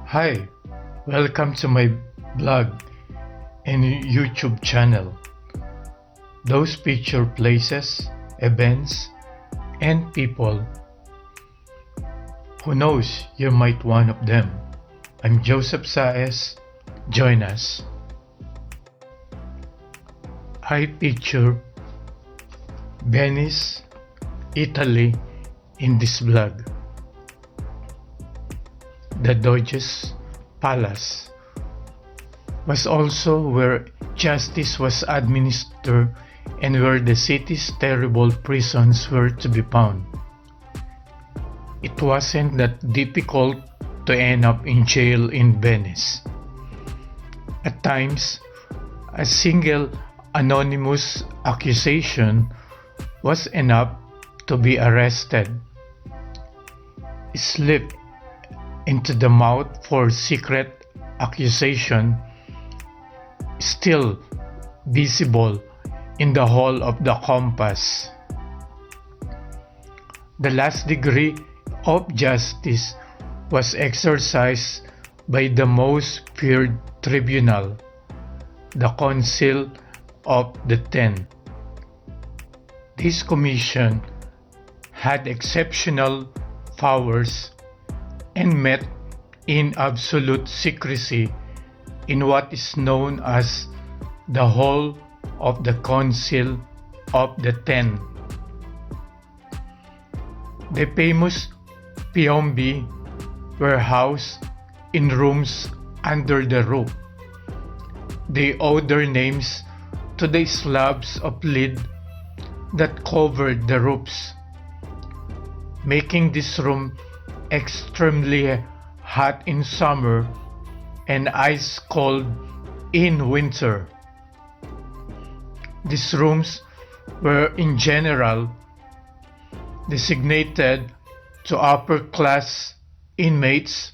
Hi, welcome to my blog and YouTube channel. Those picture places, events, and people. Who knows, you might one of them. I'm Joseph Saez. Join us. I picture Venice, Italy in this blog. The Doge's Palace was also where justice was administered and where the city's terrible prisons were to be found. It wasn't that difficult to end up in jail in Venice. At times, a single anonymous accusation was enough to be arrested. Slip into the mouth for secret accusation, still visible in the hall of the compass. The last degree of justice was exercised by the most feared tribunal, the Council of the Ten. This commission had exceptional powers and met in absolute secrecy in what is known as the Hall of the Council of the Ten. The famous piombi were housed in rooms under the roof. They owed their names to the slabs of lead that covered the roofs, making this room extremely hot in summer and ice cold in winter. These rooms were in general designated to upper class inmates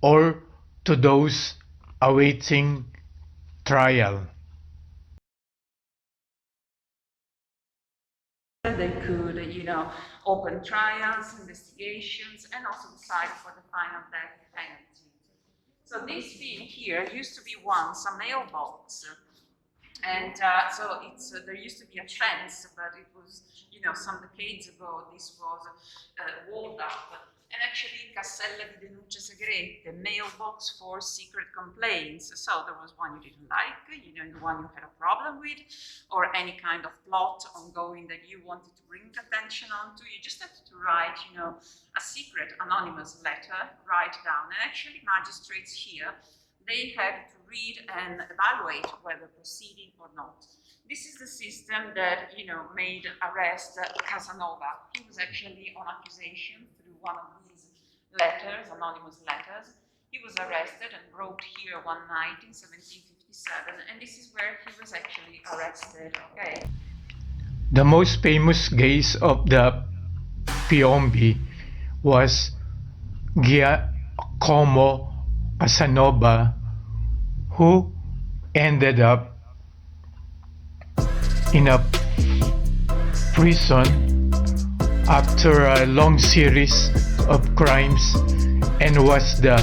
or to those awaiting trial. They could, open trials, investigations, and also decide for the final death penalty. So this thing here used to be once a mailbox, and so there used to be a fence, but it was, some decades ago, this was walled up. And actually, Cassella di denunce segrete, mailbox for secret complaints. So there was one you didn't like, the one you had a problem with, or any kind of plot ongoing that you wanted to bring attention onto. You just had to write, a secret anonymous letter, write down. And actually, magistrates here, they had to read and evaluate whether proceeding or not. This is the system that, made arrest Casanova. He was actually on accusation through one of these letters, anonymous letters. He was arrested and brought here one night in 1757, and this is where he was actually arrested, okay? The most famous case of the Piombi was Giacomo Casanova, who ended up in a prison after a long series of crimes and was the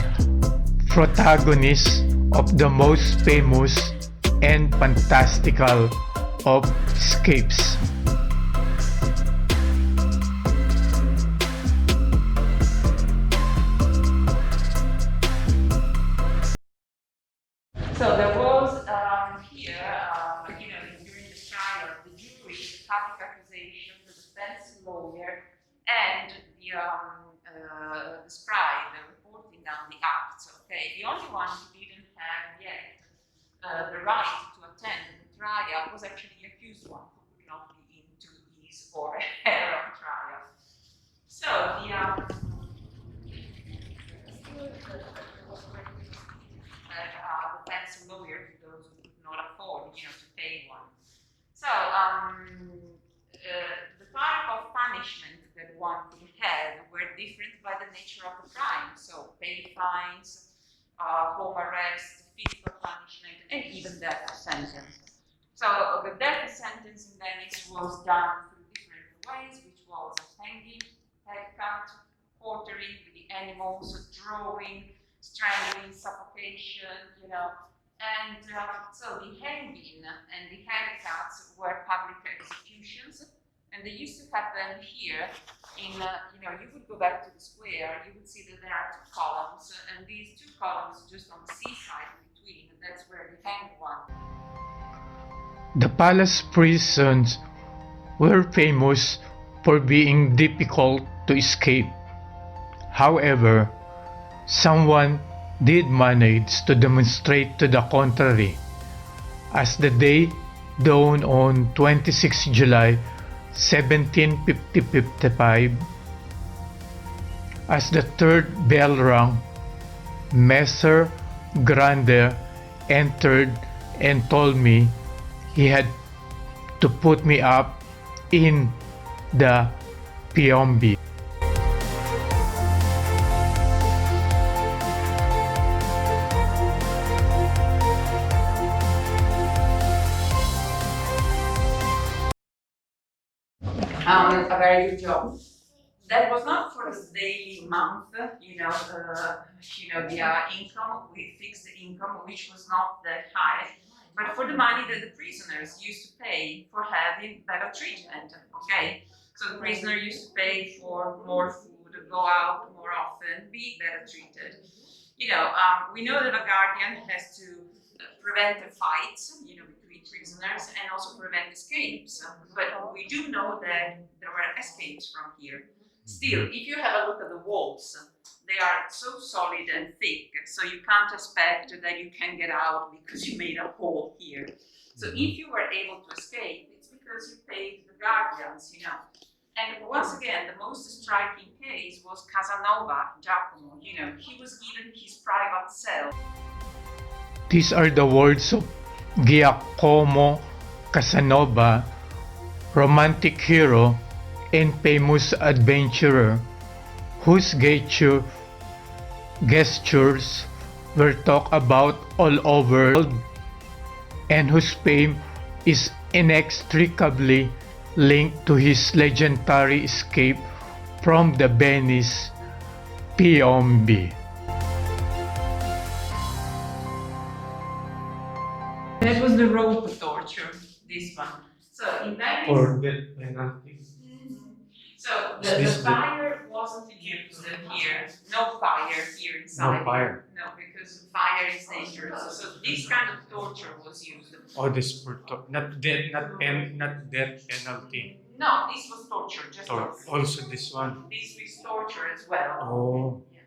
protagonist of the most famous and fantastical of escapes. So there was here, during the trial, the jury, the public accusation, the defense lawyer, and the scribe reporting down the acts. Okay, the only one who didn't have yet the right to attend the trial was actually the accused one, who could not be into his or her own trial. So the defense lawyer to those who could not afford, to pay one. So the type of punishment that one could have were different by the nature of the crime. So pay fines, home arrest, physical punishment, and even death sentence. So the death sentence in Venice was done through different ways, which was hanging, head cut, quartering with the animals, drawing, strangling, suffocation, you know. And so the hanging and the handcuffs were public executions, and they used to happen here in, you know, you would go back to the square, you would see that there are two columns, and these two columns just on the seaside in between, and that's where the hanged one. The palace prisons were famous for being difficult to escape. However, someone did manage to demonstrate to the contrary. As the day dawned on 26 July 1755, as the third bell rang, Messer Grande entered and told me he had to put me up in the Piombi. A very good job. That was not for the daily month, you know, the income, we fixed the income, which was not that high, but for the money that the prisoners used to pay for having better treatment, okay? So the prisoner used to pay for more food, go out more often, be better treated. You know, we know that a guardian has to prevent the fights, you know, between prisoners and also prevent escapes. But we do know that there were escapes from here. Still, if you have a look at the walls, they are so solid and thick, so you can't expect that you can get out because you made a hole here. So if you were able to escape, it's because you paid the guardians, you know. And once again, the most striking case was Casanova, Giacomo, you know, he was given his private cell. These are the words of Giacomo Casanova, romantic hero and famous adventurer, whose gestures were talked about all over the world, and whose fame is inextricably linked to his legendary escape from the Venice Piombi. That was the rope torture, this one. So in Venice. Or death penalty. So the fire wasn't used here. No fire here inside. No fire. No, because fire is dangerous. So this kind of torture was used. Oh, this for not death, not death penalty. No, this was torture, just torture. Also this one. This was torture as well. Oh. Yeah.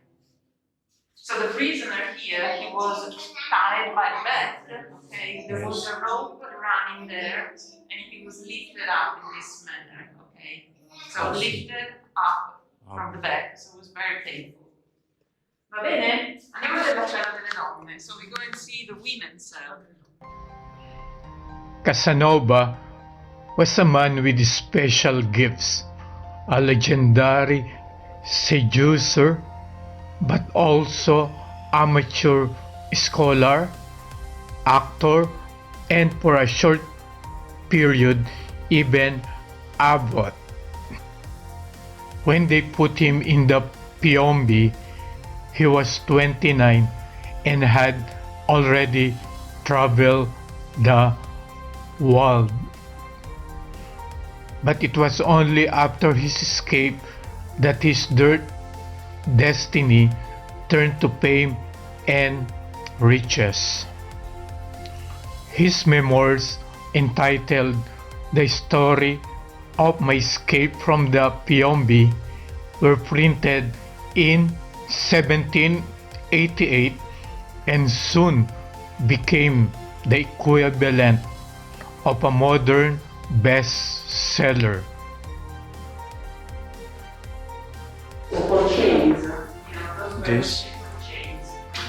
So the prisoner here, he was tied by the back. Okay, there was a rope running there, and he was lifted up in this manner. Okay. So lifted up from the back, so it was very painful. Va bene? Andiamo nella cella delle donne. So we go and see the women's cell. Casanova was a man with special gifts, a legendary seducer, but also amateur scholar, actor, and for a short period, even abbot. When they put him in the Piombi, he was 29 and had already traveled the world. But it was only after his escape that his destiny turned to fame and riches. His memoirs, entitled The Story of My Escape from the Piombi, were printed in 1788 and soon became the equivalent of a modern bestseller. This,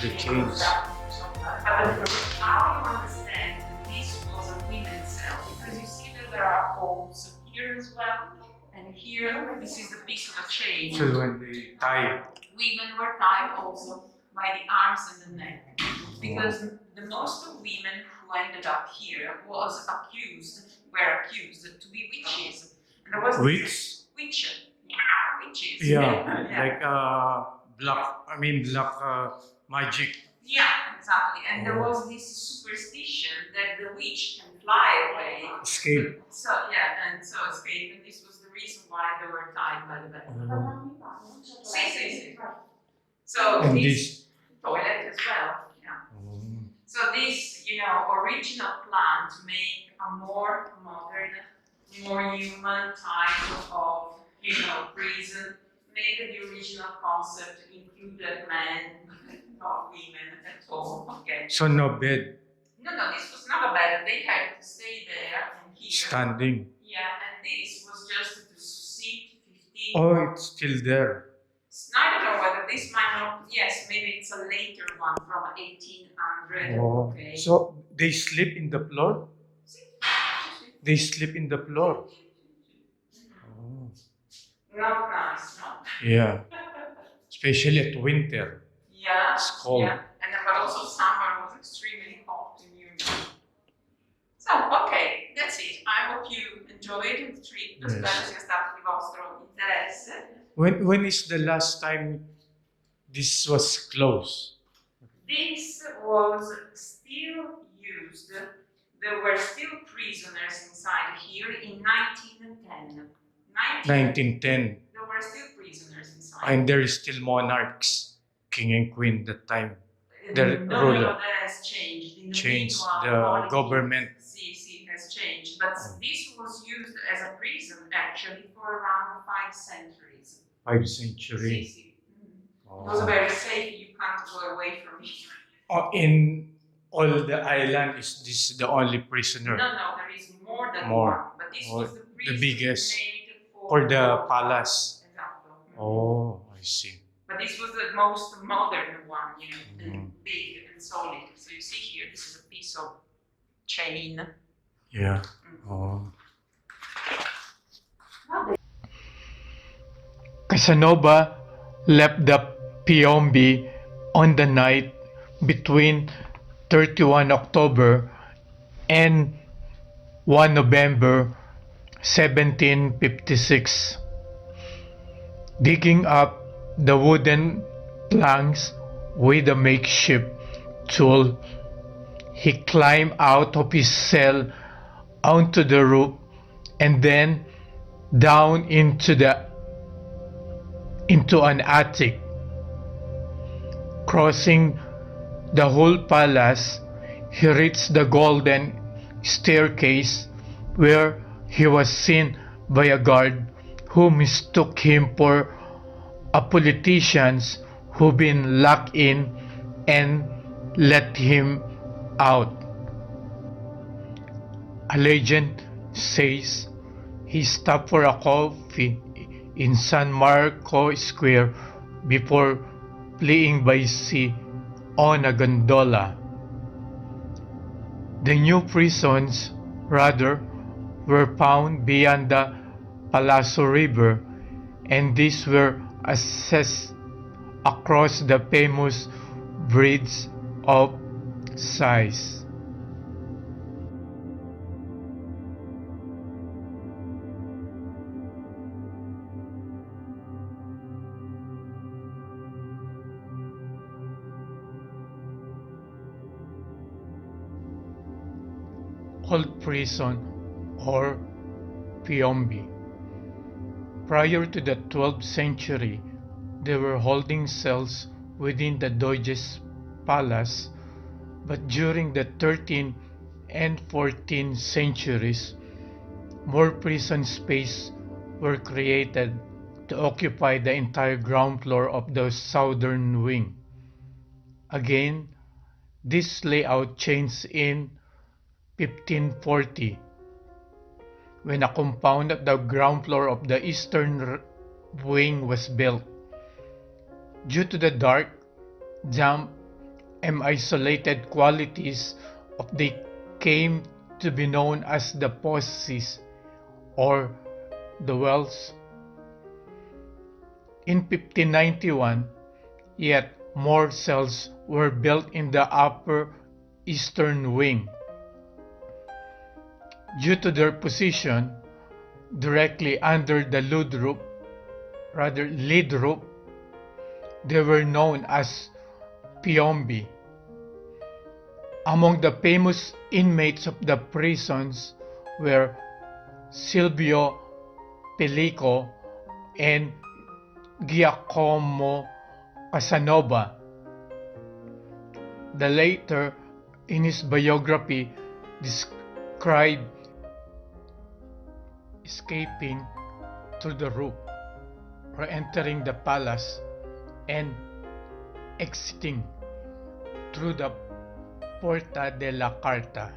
the chains. How you understand that this was a women's cell? Because you see that there are holes here as well, and here, this is the piece of a chain. So when they tie, Women were tied also by the arms and the neck, because the most of women who ended up here were accused to be witches. And there was witches. Yeah, witches. yeah, like black. I mean black Magic. Yeah, exactly. And there Oh. was this superstition that the witch can fly away. Escape. So yeah, and so escape, and this was the reason why they were tied by the bed. Sì. So And this toilet as well. Yeah. So this, original plan to make a more modern, more human type of, prison, made the original concept included men, not women at all. Okay. So no bed. No, this was not a bed. They had to stay there and here. Standing. Yeah, and this was just to sit 15. Oh, it's still there. I don't know whether this might not. Yes, maybe it's a later one from 1800. Oh. Okay. So they sleep in the floor? They sleep in the floor. Oh. Not nice, no? Yeah. Especially at winter. Yeah. It's cold. Yeah. And but also summer was extremely hot in Europe. So, ok, that's it. I hope you enjoyed the trip. Yes. Spero sia stato di vostro interesse. When is the last time this was closed? This was still used. There were still prisoners inside here in 1910. 1910. There were still prisoners inside. And there is still monarchs, king and queen that time. The No, ruler that has changed. In the changed, meanwhile, the government. See, has changed. But this was used as a prison actually for around 5 centuries. 5 centuries. See. It was very safe. You can't go away from here. In all the island, is this the only prisoner? No, there is more than More. one. But this was the prison biggest made for the palace. Exactly. Oh, I see. But this was the most modern one, and big and solid. So you see here, this is a piece of chain. Yeah. Oh. Casanova left the Piombi on the night between 31 October and 1 November 1756. Digging up the wooden planks with a makeshift tool, he climbed out of his cell onto the roof and then down into an attic. Crossing the whole palace, he reached the golden staircase, where he was seen by a guard who mistook him for a politician who'd been locked in and let him out. A legend says he stopped for a coffee in San Marco Square before fleeing by sea on a gondola. The new prisons, rather, were found beyond the Palazzo River, and these were accessed across the famous bridge of Saez. Old Prison or Piombi. Prior to the 12th century, there were holding cells within the Doge's palace, but during the 13th and 14th centuries, more prison space were created to occupy the entire ground floor of the southern wing. Again, this layout changed in 1540, when a compound at the ground floor of the eastern wing was built. Due to the dark, damp, and isolated qualities of they came to be known as the posses or the wells. In 1591, yet more cells were built in the upper eastern wing. Due to their position directly under the lead roof, they were known as Piombi. Among the famous inmates of the prisons were Silvio Pellico and Giacomo Casanova. The latter, in his biography, described escaping through the roof, re-entering the palace, and exiting through the Porta della Carta.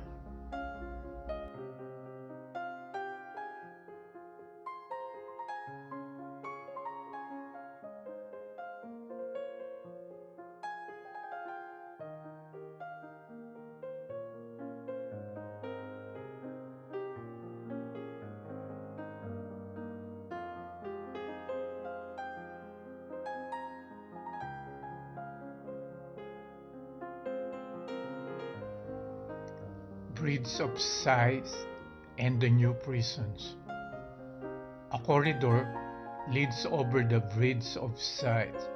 Bridge of Saez and the new prisons. A corridor leads over the Bridge of Saez,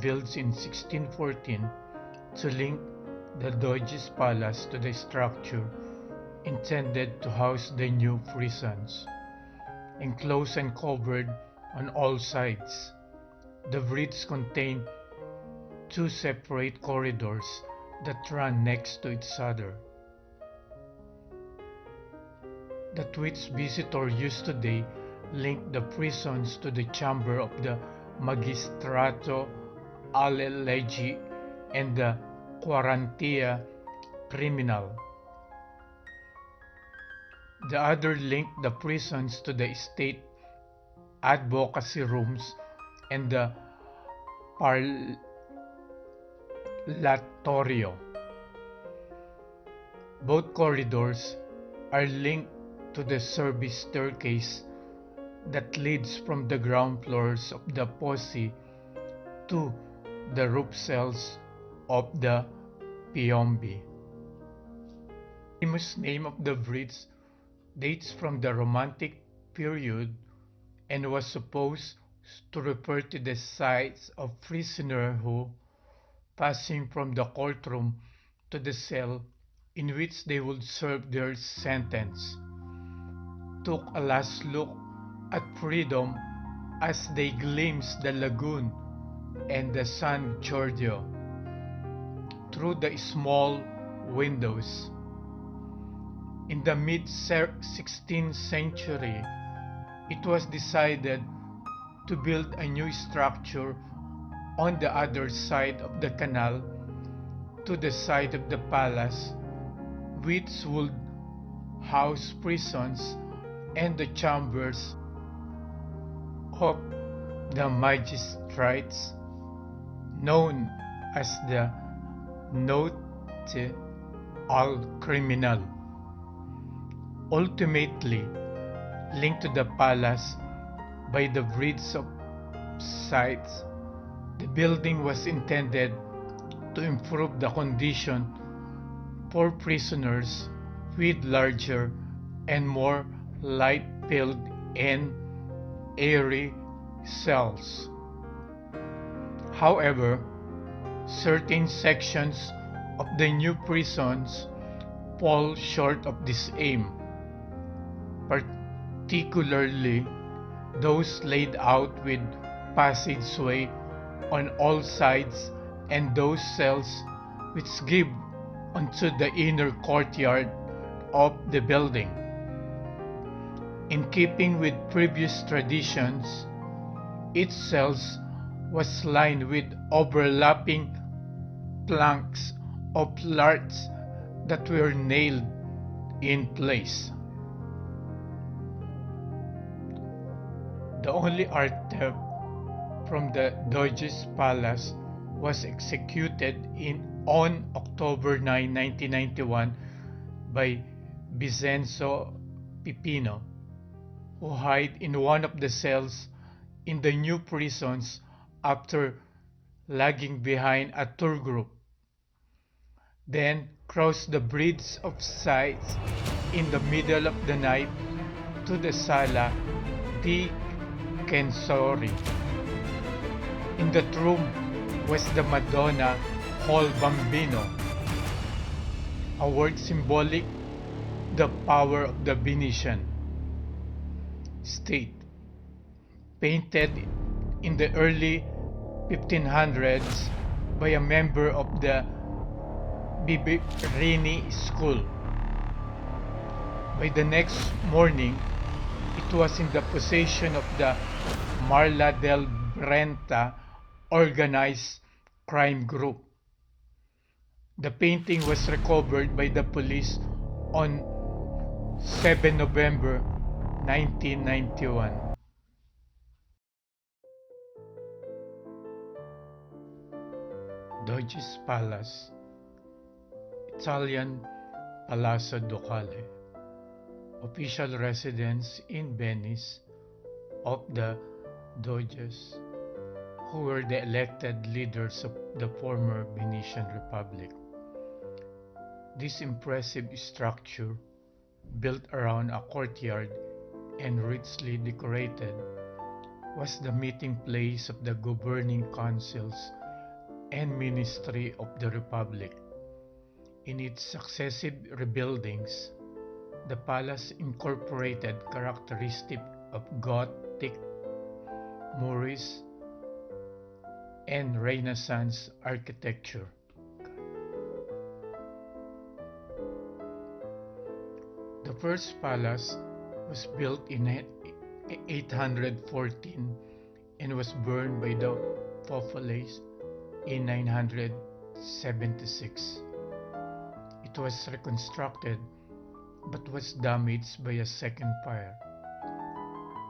built in 1614 to link the Doge's palace to the structure intended to house the new prisons. Enclosed and covered on all sides, the bridge contains two separate corridors that run next to each other. That which visitors use today link the prisons to the chamber of the Magistrato alle Leggi and the Quarantia Criminal. The other link the prisons to the state advocacy rooms and the Parlatorio. Both corridors are linked to the service staircase that leads from the ground floors of the Pozzi to the roof cells of the Piombi. The famous name of the bridge dates from the Romantic period and was supposed to refer to the sights of prisoners who, passing from the courtroom to the cell in which they would serve their sentence, took a last look at freedom as they glimpsed the lagoon and the San Giorgio through the small windows. In the mid-16th century, it was decided to build a new structure on the other side of the canal to the side of the palace, which would house prisons and the chambers of the magistrates, known as the Note al Criminal. Ultimately linked to the palace by the Bridge of Saez, the building was intended to improve the condition for prisoners with larger and more light-filled and airy cells. However, certain sections of the new prisons fall short of this aim, particularly those laid out with passageway on all sides and those cells which give onto the inner courtyard of the building. In keeping with previous traditions, each cell was lined with overlapping planks of larts that were nailed in place. The only artifact from the Doge's palace was executed on October 9, 1991 by Vincenzo Pipino, who hid in one of the cells in the new prisons after lagging behind a tour group, then crossed the Bridge of Saez in the middle of the night to the Sala di Censori. In that room was the Madonna called Bambino, a word symbolic the power of the Venetian state, painted in the early 1500s by a member of the Biberini school. By the next morning, it was in the possession of the Marla del Brenta organized crime group. The painting was recovered by the police on 7 November 1991. Doge's Palace, Italian Palazzo Ducale, official residence in Venice of the Doges, who were the elected leaders of the former Venetian Republic. This impressive structure, built around a courtyard and richly decorated, was the meeting place of the governing councils and ministry of the Republic. In its successive rebuildings, the palace incorporated characteristics of Gothic, Moorish, and Renaissance architecture. The first palace was built in 814 and was burned by the populace in 976. It was reconstructed but was damaged by a second fire.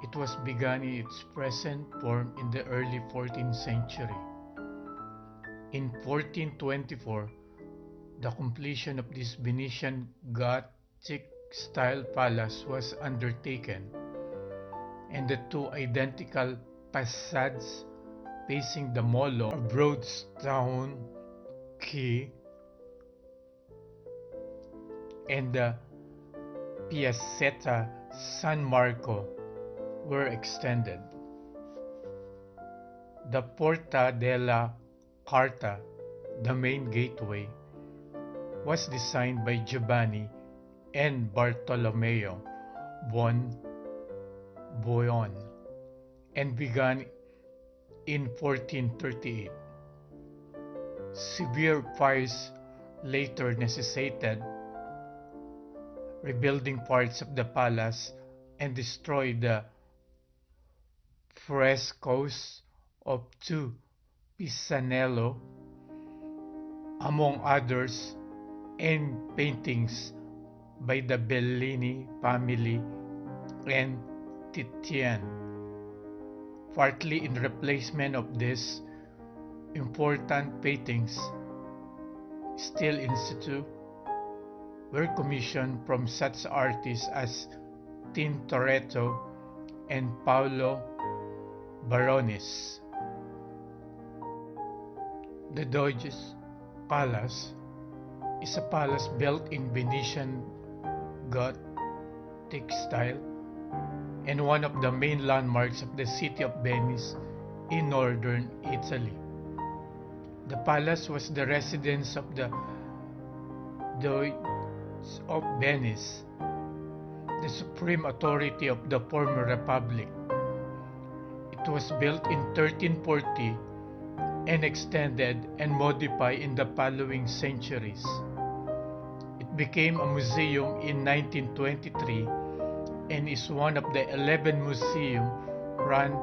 It was begun in its present form in the early 14th century. In 1424, the completion of this Venetian Gothic-style palace was undertaken, and the two identical facades facing the Molo or broad stone quay and the Piazzetta San Marco were extended. The Porta della Carta, the main gateway, was designed by Giovanni and Bartolomeo von Boyon and began in 1438. Severe fires later necessitated rebuilding parts of the palace and destroyed the frescoes of two Pisanello, among others, and paintings by the Bellini family and Titian, partly in replacement of these important paintings. Still in situ were commissioned from such artists as Tintoretto and Paolo Barones. The Doge's Palace is a palace built in Venetian Gothic style and one of the main landmarks of the city of Venice in northern Italy. The palace was the residence of the Doge of Venice, the supreme authority of the former republic. It was built in 1340 and extended and modified in the following centuries. It became a museum in 1923 and is one of the 11 museums run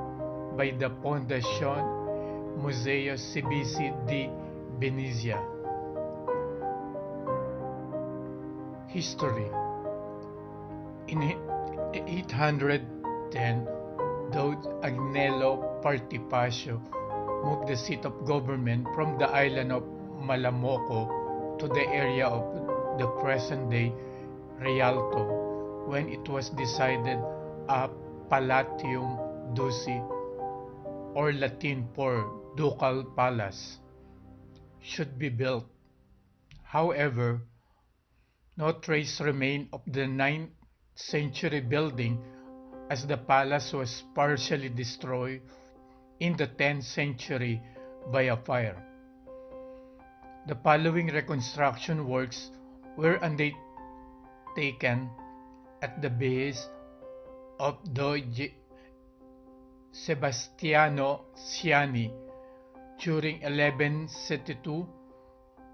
by the Fondazione Museo Civici di Venezia. History. In 810, Doge Agnello Partipacio moved the seat of government from the island of Malamocco to the area of the present-day Rialto when it was decided a Palatium Duci, or Latin for Ducal Palace, should be built. However, no trace remained of the 9th century building, as the palace was partially destroyed in the 10th century by a fire. The following reconstruction works were undertaken at the behest of Doge Sebastiano Ciani during 1172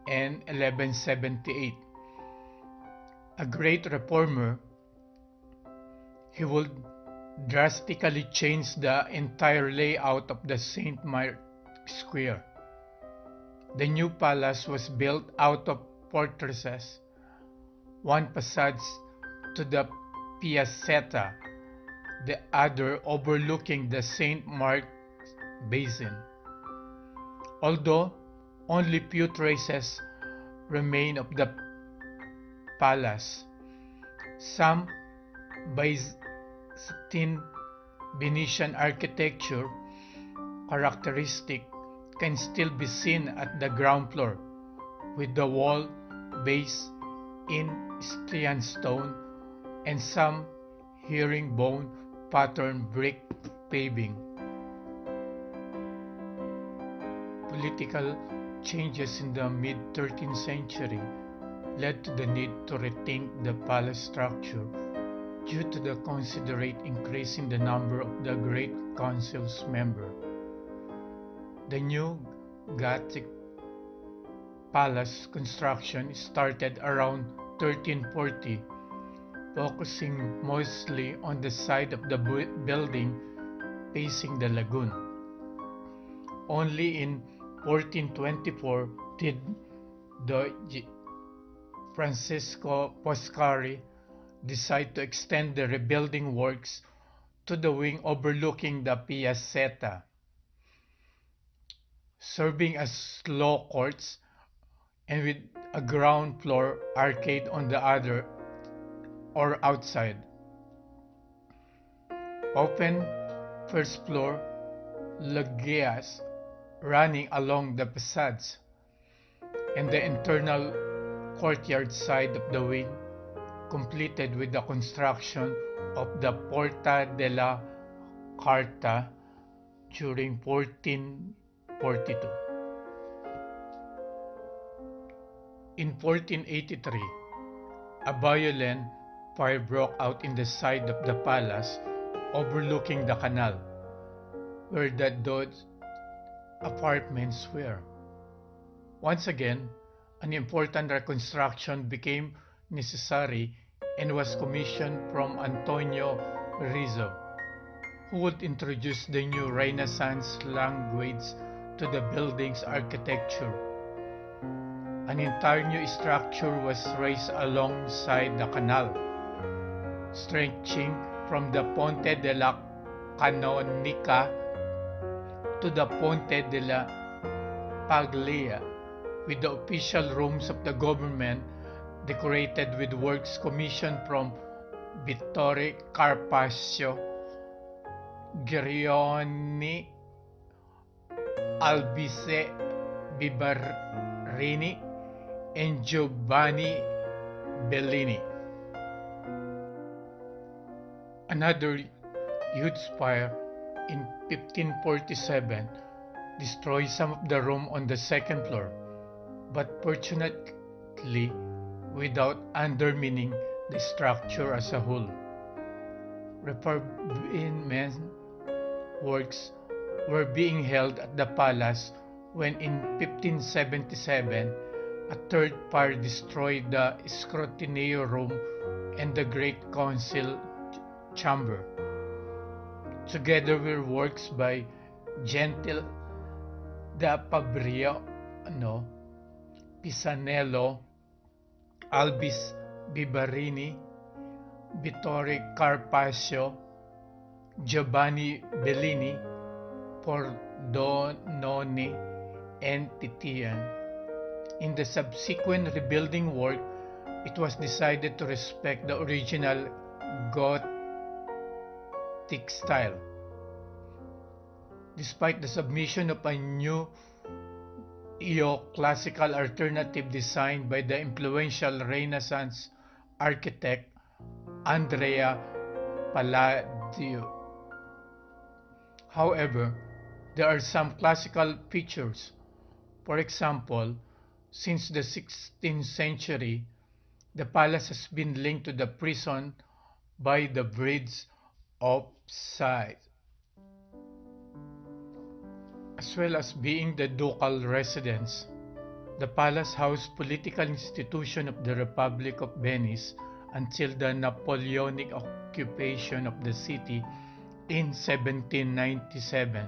and 1178. A great reformer, he would drastically change the entire layout of the St. Mark Square. The new palace was built out of fortresses, one facade to the Piazzetta, the other overlooking the St. Mark's Basin. Although only few traces remain of the palace, some Byzantine Venetian architecture characteristic can still be seen at the ground floor, with the wall base in Styrian stone and some herringbone pattern brick paving. Political changes in the mid-13th century led to the need to rethink the palace structure due to the considerate increase in the number of the Great Council's members. The new Gothic palace construction started around 1340, focusing mostly on the side of the building facing the lagoon. Only in 1424 did Doge Francesco Foscari decide to extend the rebuilding works to the wing overlooking the Piazzetta, serving as law courts and with a ground floor arcade on the other or outside. Open first floor loggias running along the facades, and the internal courtyard side of the wing completed with the construction of the Porta della Carta during 1442. In 1483, a violent fire broke out in the side of the palace overlooking the canal, where the Doge apartments were. Once again, an important reconstruction became necessary and was commissioned from Antonio Rizzo, who would introduce the new Renaissance language to the building's architecture. An entire new structure was raised alongside the canal, stretching from the Ponte della Canonica to the Ponte della Paglia, with the official rooms of the government decorated with works commissioned from Vittore Carpaccio, Girioni, Albise Bibarini, and Giovanni Bellini. Another huge fire in 1547 destroyed some of the room on the second floor, but fortunately without undermining the structure as a whole. Refurbishment works were being held at the palace when in 1577 a third fire destroyed the Scrutinio room and the Great Council chamber. Together were works by Gentile da Fabriano, Pisanello, Albis Bibarini, Vittore Carpaccio, Giovanni Bellini, Pordonone, and Titian. In the subsequent rebuilding work, it was decided to respect the original Gothic style. Despite the submission of a new neoclassical alternative designed by the influential Renaissance architect Andrea Palladio. However, there are some classical features. For example, Since the 16th century, the palace has been linked to the prison by the Bridge of Saez, as well as being the ducal residence. The palace housed political institutions of the Republic of Venice until the Napoleonic occupation of the city in 1797,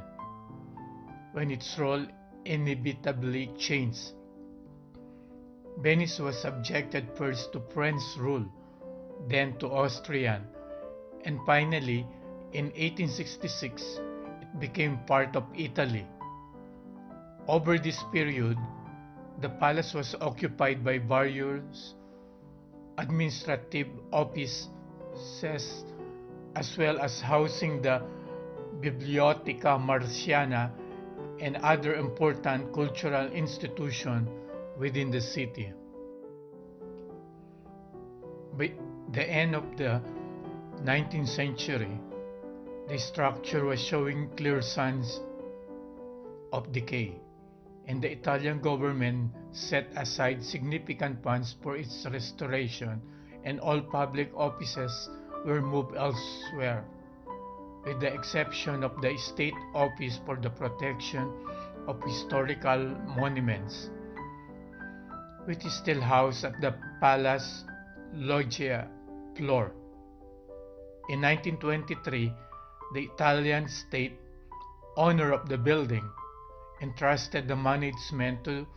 when its role inevitably changed. Venice was subjected first to French rule, then to Austrian, and finally, in 1866, it became part of Italy. Over this period, the palace was occupied by various administrative offices as well as housing the Biblioteca Marciana and other important cultural institutions within the city. By the end of the 19th century, the structure was showing clear signs of decay, and the Italian government set aside significant funds for its restoration, and all public offices were moved elsewhere, with the exception of the State Office for the Protection of Historical Monuments, which is still housed at the Palace Loggia floor. In 1923, the Italian state, owner of the building, entrusted the management to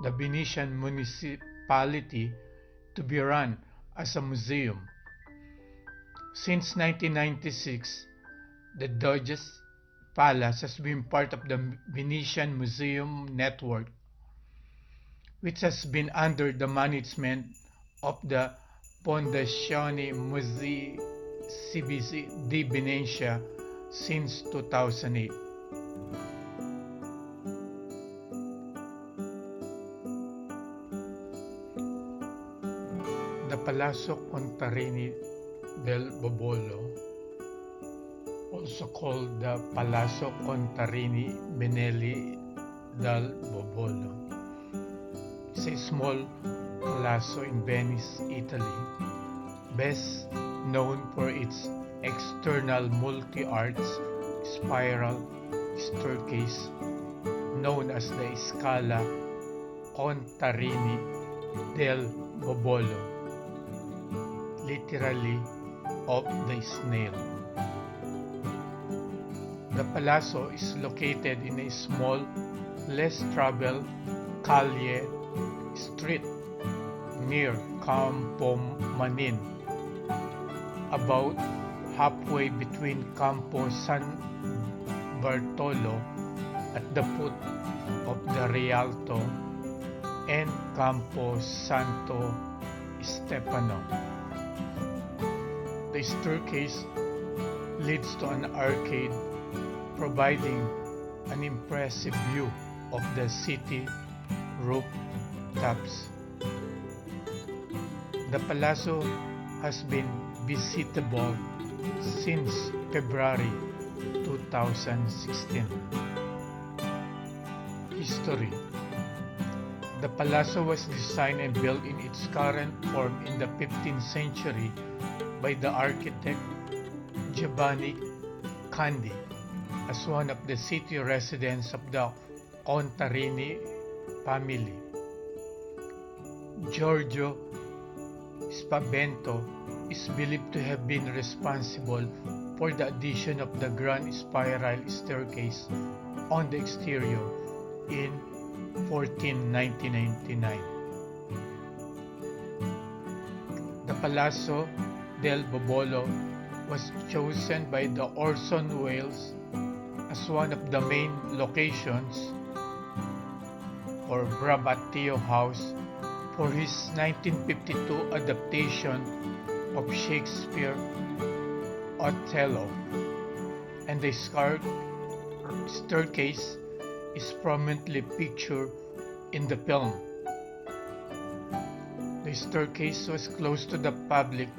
the Venetian municipality to be run as a museum. Since 1996, the Doge's Palace has been part of the Venetian Museum network, which has been under the management of the Fondazione Musei Civici di Venezia since 2008. The Palazzo Contarini del Bovola, also called the Palazzo Contarini Benelli del Bovola, is a small palazzo in Venice, Italy, best known for its external multi-arch spiral staircase known as the Scala Contarini del Bovola, literally of the snail. The palazzo is located in a small, less traveled calle street near Campanile, about halfway between Campo San Bartolo at the foot of the Rialto and Campo Santo Stefano. The staircase leads to an arcade providing an impressive view of the city rooftops. The palazzo has been visitable since February 2016. History. The palazzo was designed and built in its current form in the 15th century by the architect Giovanni Candi as one of the city residents of the Contarini family. Giorgio Spavento is believed to have been responsible for the addition of the grand spiral staircase on the exterior in 1999. The Palazzo del Bovola was chosen by the Orson Welles as one of the main locations for Brabantio House for his 1952 adaptation of Shakespeare's Othello, and the staircase is prominently pictured in the film. The staircase was closed to the public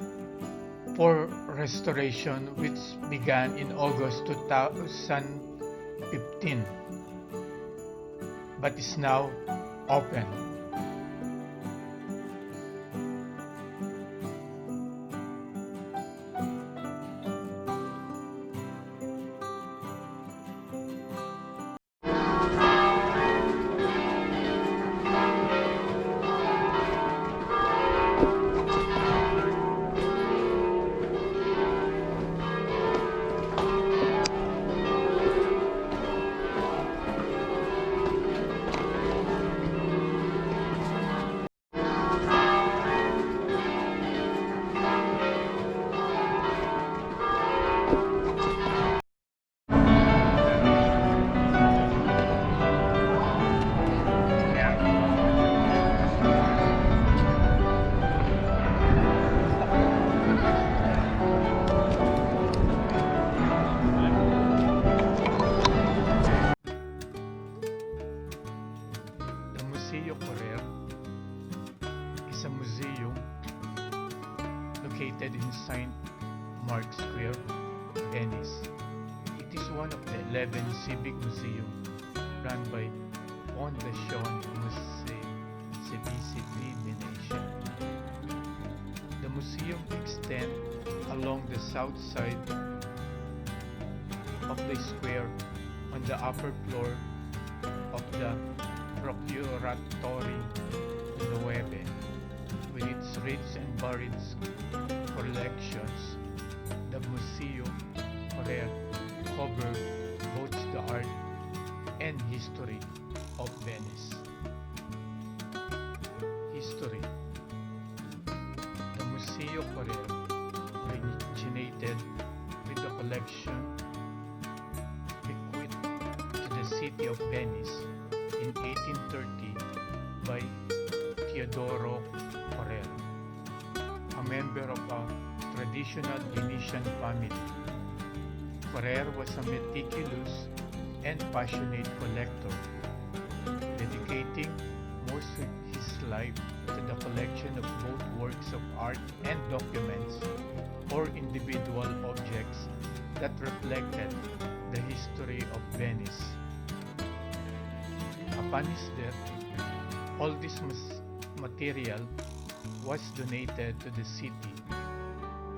for restoration, which began in August 2015, but is now open. Museo Correr is a museum located in St. Mark's Square, Venice. It is one of the 11 civic museums run by Fondazione Museo Servizi di Venezia. The museum extends along the south side of the square on the upper floor of the Procuratori Nueve, with its rich and varied collections. The Museo Correr covers both the art and history of Venice. History. The Museo Correr originated with the collection bequeathed to the city of Venice in 1830 by Teodoro Correr, a member of a traditional Venetian family. Correr was a meticulous and passionate collector, dedicating most of his life to the collection of both works of art and documents or individual objects that reflected the history of Venice. Upon his death, all this material was donated to the city,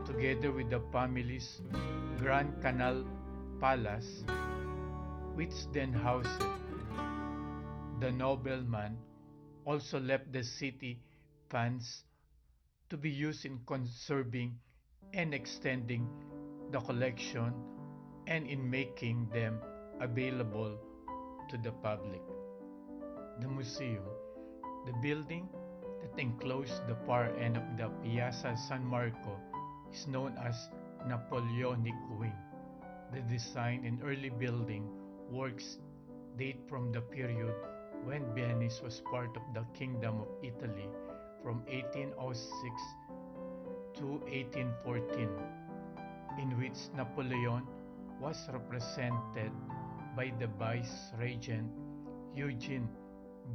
together with the family's Grand Canal Palace, which then housed it. The nobleman also left the city funds to be used in conserving and extending the collection and in making them available to the public. The museum, the building that enclosed the far end of the Piazza San Marco, is known as Napoleonic Wing. The design and early building works date from the period when Venice was part of the Kingdom of Italy from 1806 to 1814, in which Napoleon was represented by the Vice-Regent Eugene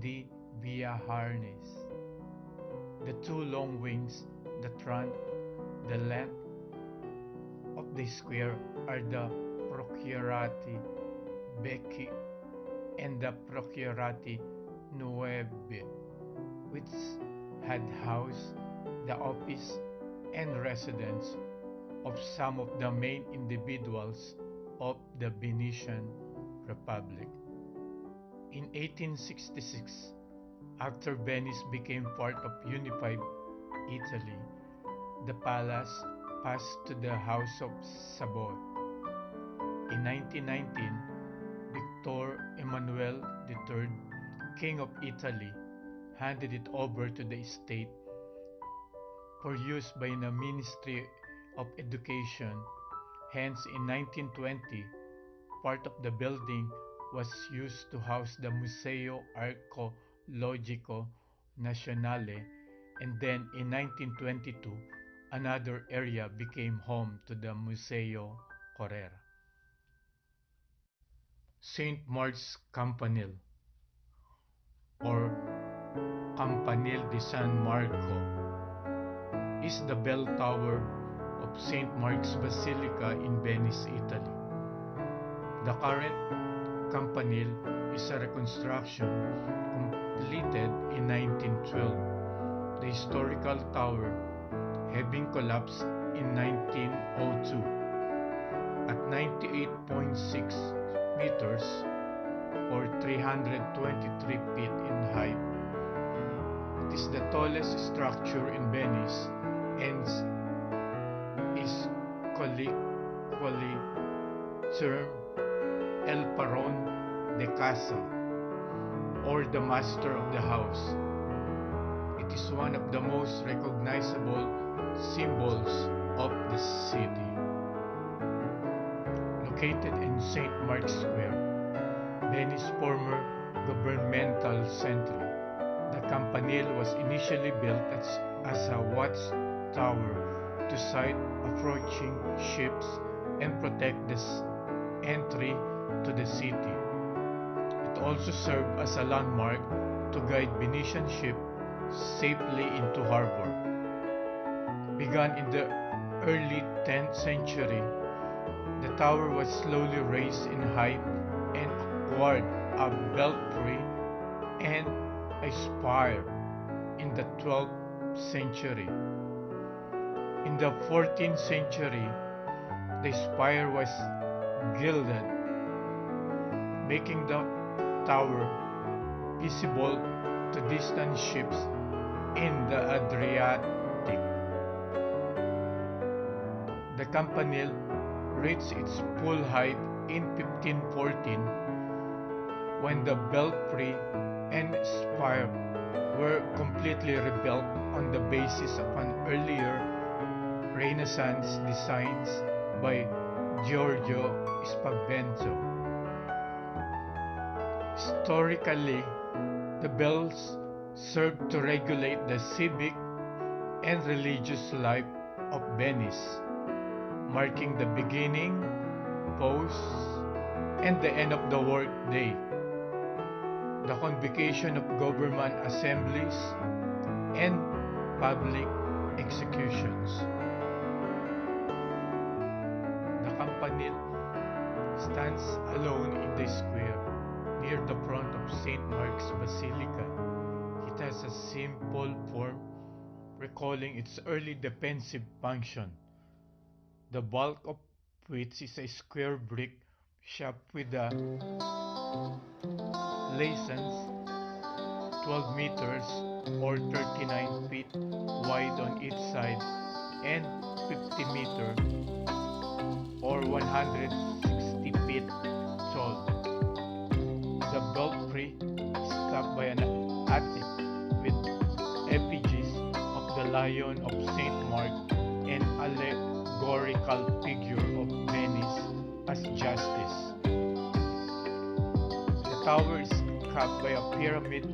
de Beauharnais. The two long wings that run the length of the square are the Procurati Vecchi and the Procurati Nuovi, which had housed the office and residence of some of the main individuals of the Venetian Republic. In 1866, after Venice became part of unified Italy, the palace passed to the House of Savoy. In 1919, Victor Emmanuel III, King of Italy, handed it over to the state for use by the Ministry of Education. Hence, in 1920, part of the building was used to house the Museo Archeologico Nazionale, and then in 1922, another area became home to the Museo Correr. St. Mark's Campanile, or Campanile di San Marco, is the bell tower of St. Mark's Basilica in Venice, Italy. The current campanile is a reconstruction completed in 1912. The historical tower, having collapsed in 1902 at 98.6 meters or 323 feet in height. It is the tallest structure in Venice and is colloquially termed El Paron de Casa, or the master of the house. It is one of the most recognizable symbols of the city. Located in St. Mark's Square, Venice's former governmental center, the Campanile was initially built as a watchtower to sight approaching ships and protect the entry to the city. It also served as a landmark to guide Venetian ships safely into harbor. Begun in the early 10th century, the tower was slowly raised in height and acquired a belfry and a spire in the 12th century. In the 14th century, the spire was gilded, making the tower visible to distant ships in the Adriatic. The Campanile reached its full height in 1514 when the belfry and spire were completely rebuilt on the basis of an earlier Renaissance designs by Giorgio Spavenzo. Historically, the bells served to regulate the civic and religious life of Venice, marking the beginning, pause, and the end of the workday, the convocation of government assemblies, and public executions. The Campanile stands alone in the square, near the front of St. Mark's Basilica. It has a simple form, recalling its early defensive function, the bulk of which is a square brick shop with a license 12 meters or 39 feet wide on each side and 50 meters or 160 feet tall. The belfry is topped by an attic with effigies of the Lion of St. Mark and allegorical figure of Venice as Justice. The tower is capped by a pyramid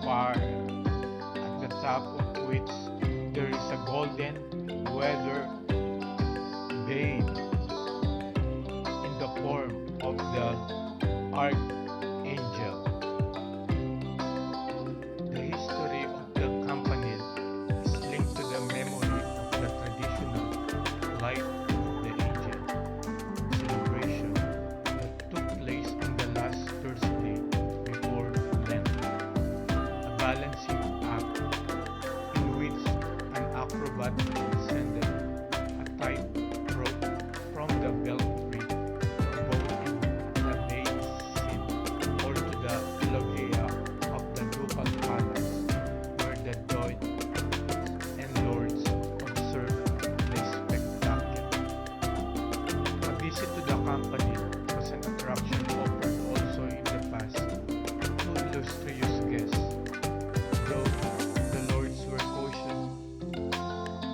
spire, at the top of which there is a golden weather vane in the form of the archangel. The history of the Campanile is linked to the memory of the traditional Light of the Angel celebration that took place on the last Thursday before Lent, a balancing act in which an acrobat descended a tightrope from the belfry to a boat in the basin or to the loggia of the Ducal Palace, where the Doge and lords observed the spectacle. A visit to the Campanile was an attraction offered also in the past to illustrious guests, though the lords were cautious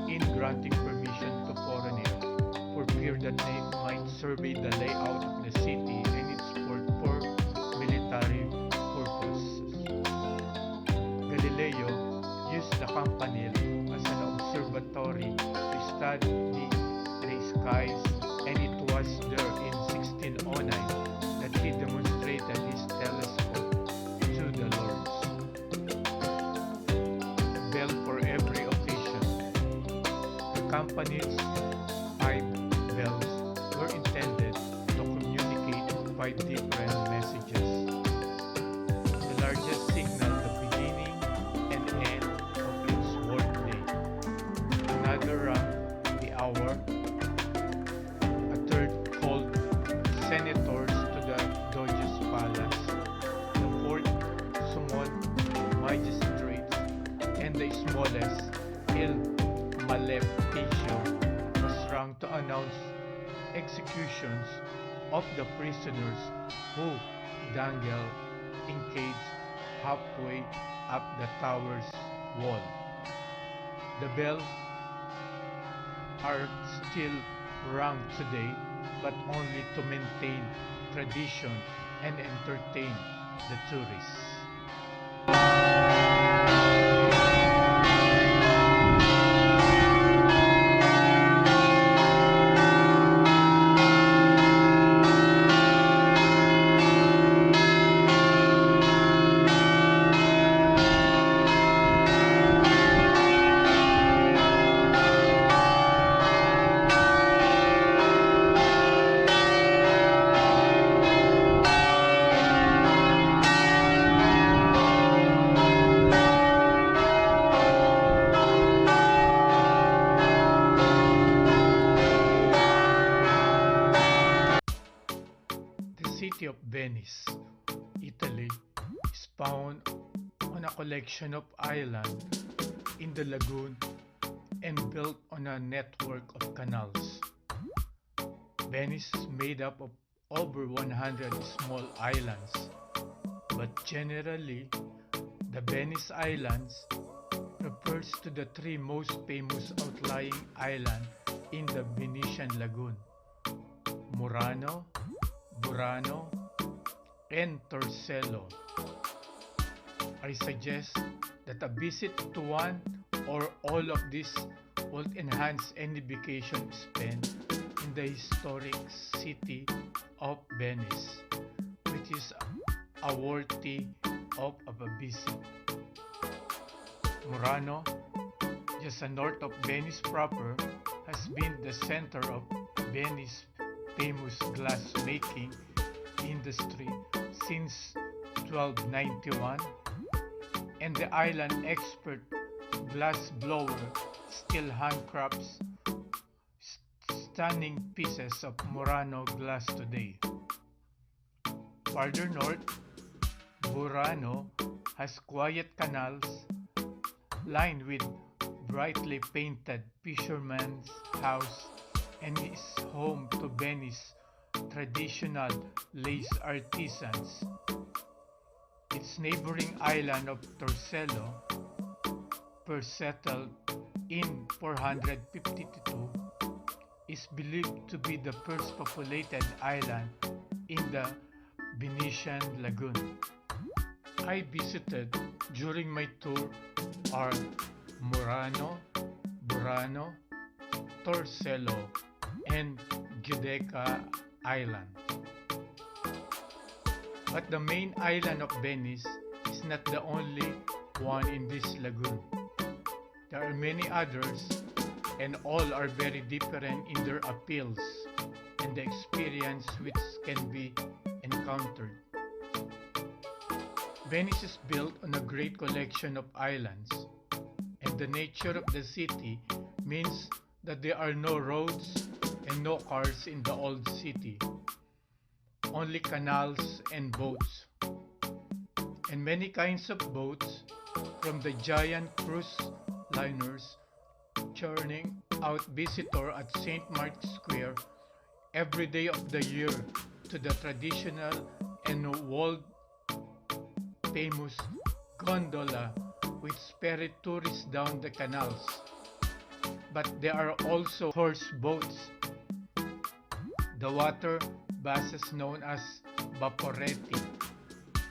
in granting permission to foreigners for fear that they might survey the layout of the city and its port for military purposes. Galileo used the Campanile as an observatory to study the skies, and it was there in 1609 that he demonstrated his telescope to the lords. A bell for every occasion. The Campanile's 5 bells were intended to communicate 5 different messages. The largest signal the beginning and end of its workday. Another rang the hour. A third called senators to the Doge's palace. The fourth summoned magistrates, and the smallest, Il Maleficio, was rung to announce executions of the prisoners who dangle in cage halfway up the tower's wall. The bells are still rung today, but only to maintain tradition and entertain the tourists. Venice, Italy, is found on a collection of islands in the lagoon and built on a network of canals. Venice is made up of over 100 small islands, but generally, the Venice Islands refers to the three most famous outlying islands in the Venetian lagoon: Murano, Burano, and Torcello. I suggest that a visit to one or all of these will enhance any vacation spent in the historic city of Venice, which is a worthy of a visit. Murano, just north of Venice proper, has been the center of Venice's famous glass-making industry since 1291, and the island expert glass blower still handcrafts stunning pieces of Murano glass today. Farther north, Burano has quiet canals lined with brightly painted fisherman's house and is home to Venice's traditional lace artisans. Its neighboring island of Torcello, first settled in 452, is believed to be the first populated island in the Venetian lagoon. I visited during my tour are Murano, Burano, Torcello, and Giudecca Island. But the main island of Venice is not the only one in this lagoon. There are many others, and all are very different in their appeals and the experience which can be encountered. Venice is built on a great collection of islands, and the nature of the city means that there are no roads and no cars in the old city, only canals and boats. And many kinds of boats, from the giant cruise liners churning out visitors at St. Mark's Square every day of the year to the traditional and world famous gondola which ferry tourists down the canals. But there are also horse boats, the water buses known as vaporetti,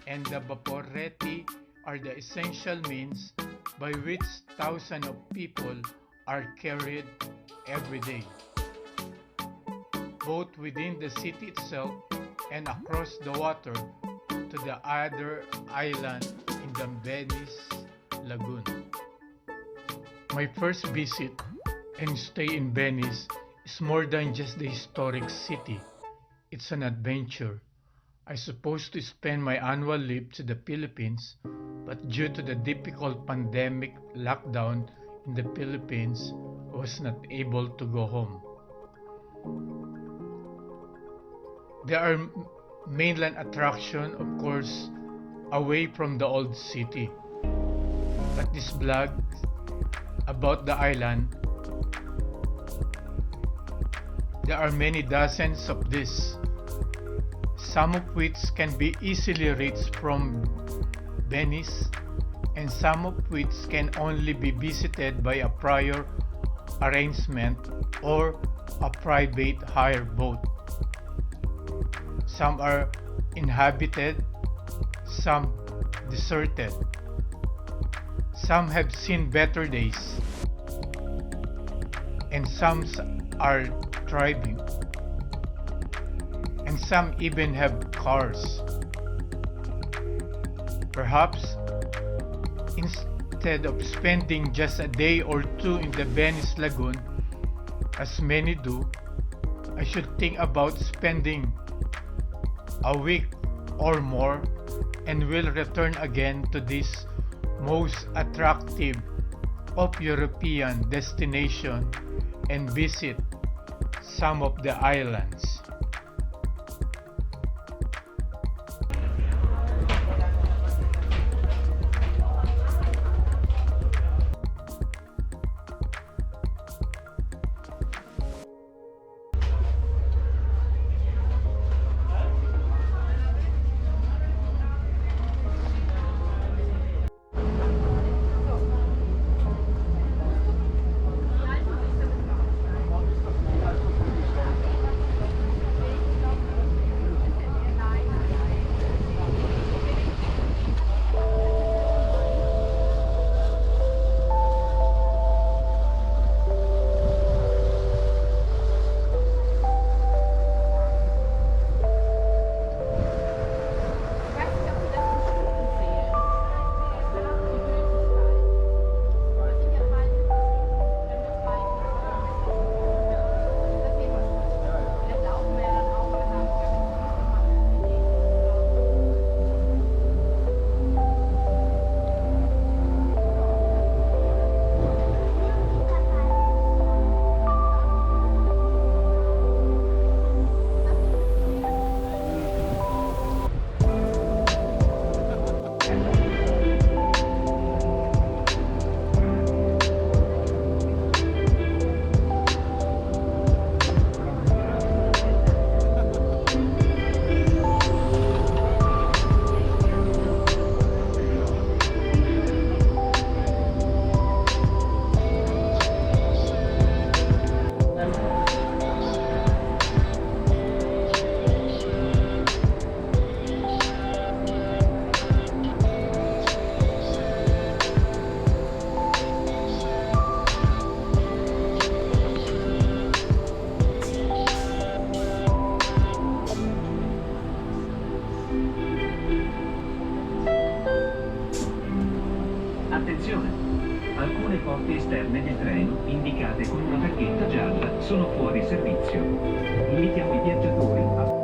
and the vaporetti are the essential means by which thousands of people are carried every day, both within the city itself and across the water to the other island in the Venice lagoon. My first visit and stay in Venice is more than just the historic city. It's an adventure. I supposed to spend my annual leave to the Philippines, but due to the difficult pandemic lockdown in the Philippines, I was not able to go home. There are mainland attractions, of course, away from the old city. But this blog about the island, there are many dozens of these, some of which can be easily reached from Venice, and some of which can only be visited by a prior arrangement or a private hire boat. Some are inhabited, some deserted. Some have seen better days, and some are thriving, and some even have cars. Perhaps instead of spending just a day or two in the Venice lagoon, as many do, I should think about spending a week or more and will return again to this most attractive of European destination and visit some of the islands. scritta gialla sono fuori servizio. Invitiamo i viaggiatori a